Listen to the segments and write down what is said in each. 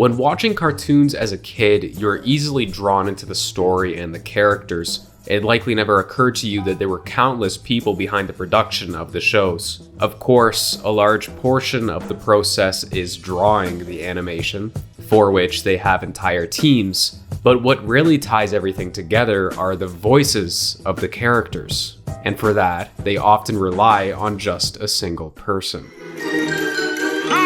When watching cartoons as a kid, you're easily drawn into the story and the characters. It likely never occurred to you that there were countless people behind the production of the shows. Of course, a large portion of the process is drawing the animation, for which they have entire teams, but what really ties everything together are the voices of the characters, and for that, they often rely on just a single person.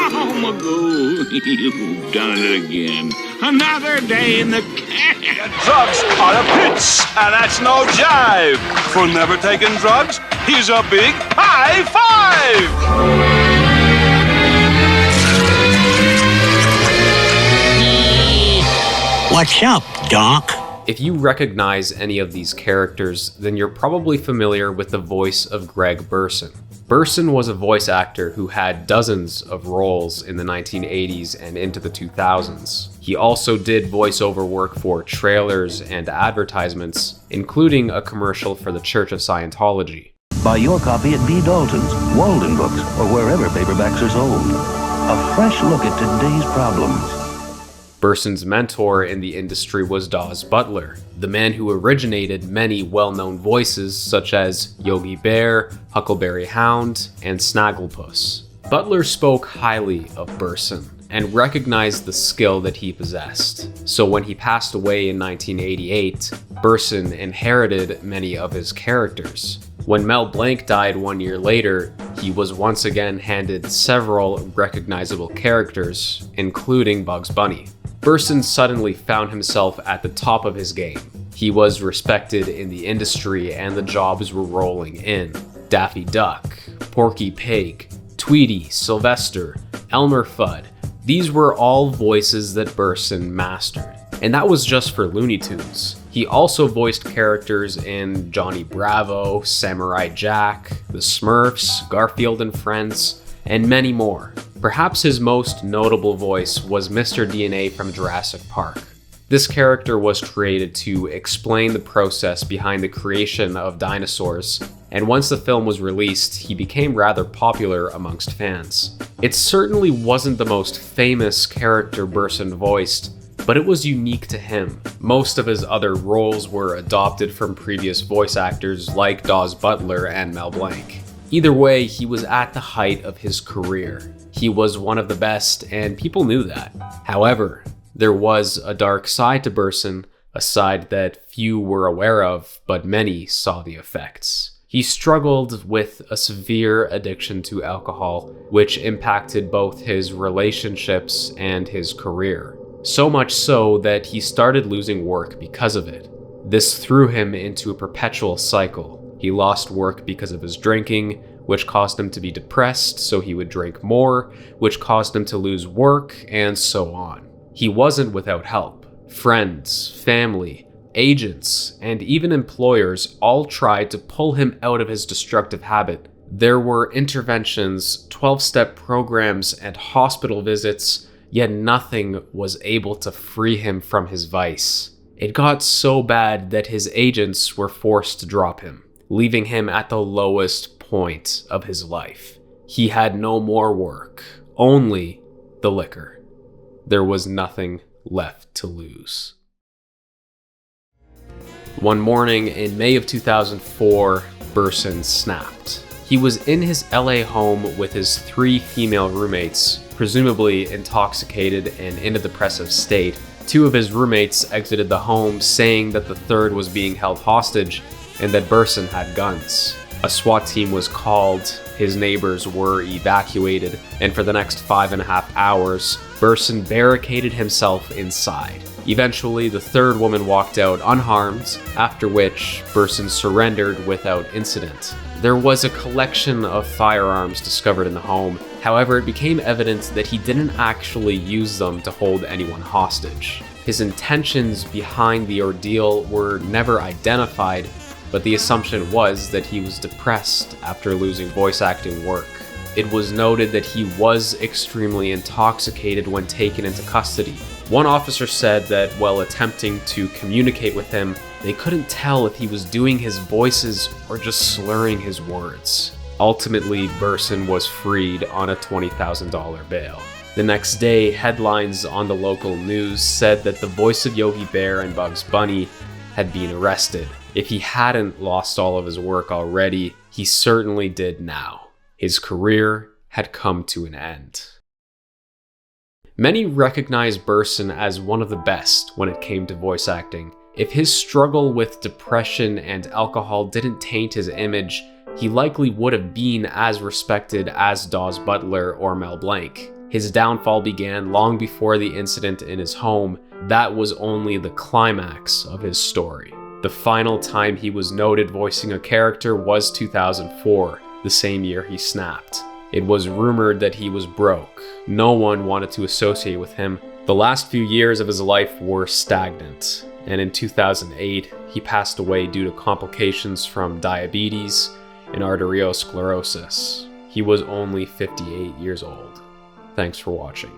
Oh, Magoo, you've done it again. Another day in the can. Drugs are a pitch, and that's no jive. For never taking drugs, here's a big high five! What's up, Doc? If you recognize any of these characters, then you're probably familiar with the voice of Greg Burson. Burson was a voice actor who had dozens of roles in the 1980s and into the 2000s. He also did voiceover work for trailers and advertisements, including a commercial for the Church of Scientology. Buy your copy at B. Dalton's, Walden Books, or wherever paperbacks are sold. A fresh look at today's problems. Burson's mentor in the industry was Daws Butler, the man who originated many well-known voices such as Yogi Bear, Huckleberry Hound, and Snagglepuss. Butler spoke highly of Burson and recognized the skill that he possessed. So when he passed away in 1988, Burson inherited many of his characters. When Mel Blanc died 1 year later, he was once again handed several recognizable characters, including Bugs Bunny. Burson suddenly found himself at the top of his game. He was respected in the industry and the jobs were rolling in. Daffy Duck, Porky Pig, Tweety, Sylvester, Elmer Fudd. These were all voices that Burson mastered. And that was just for Looney Tunes. He also voiced characters in Johnny Bravo, Samurai Jack, The Smurfs, Garfield and Friends, and many more. Perhaps his most notable voice was Mr. DNA from Jurassic Park. This character was created to explain the process behind the creation of dinosaurs, and once the film was released, he became rather popular amongst fans. It certainly wasn't the most famous character Burson voiced, but it was unique to him. Most of his other roles were adopted from previous voice actors like Daws Butler and Mel Blanc. Either way, he was at the height of his career. He was one of the best, and people knew that. However, there was a dark side to Burson, a side that few were aware of, but many saw the effects. He struggled with a severe addiction to alcohol, which impacted both his relationships and his career. So much so that he started losing work because of it. This threw him into a perpetual cycle. He lost work because of his drinking, which caused him to be depressed, so he would drink more, which caused him to lose work, and so on. He wasn't without help. Friends, family, agents, and even employers all tried to pull him out of his destructive habit. There were interventions, 12-step programs, and hospital visits, yet nothing was able to free him from his vice. It got so bad that his agents were forced to drop him, leaving him at the lowest point of his life. He had no more work, only the liquor. There was nothing left to lose. One morning in May of 2004, Burson snapped. He was in his LA home with his 3 female roommates, presumably intoxicated and in a depressive state. 2 of his roommates exited the home saying that the third was being held hostage and that Burson had guns. A SWAT team was called, his neighbors were evacuated, and for the next 5.5 hours, Burson barricaded himself inside. Eventually, the third woman walked out unharmed, after which Burson surrendered without incident. There was a collection of firearms discovered in the home. However, it became evident that he didn't actually use them to hold anyone hostage. His intentions behind the ordeal were never identified, but the assumption was that he was depressed after losing voice acting work. It was noted that he was extremely intoxicated when taken into custody. One officer said that while attempting to communicate with him, they couldn't tell if he was doing his voices or just slurring his words. Ultimately, Burson was freed on a $20,000 bail. The next day, headlines on the local news said that the voice of Yogi Bear and Bugs Bunny had been arrested. If he hadn't lost all of his work already, he certainly did now. His career had come to an end. Many recognize Burson as one of the best when it came to voice acting. If his struggle with depression and alcohol didn't taint his image, he likely would have been as respected as Daws Butler or Mel Blanc. His downfall began long before the incident in his home. That was only the climax of his story. The final time he was noted voicing a character was 2004, the same year he snapped. It was rumored that he was broke. No one wanted to associate with him. The last few years of his life were stagnant, and in 2008, he passed away due to complications from diabetes and arteriosclerosis. He was only 58 years old. Thanks for watching.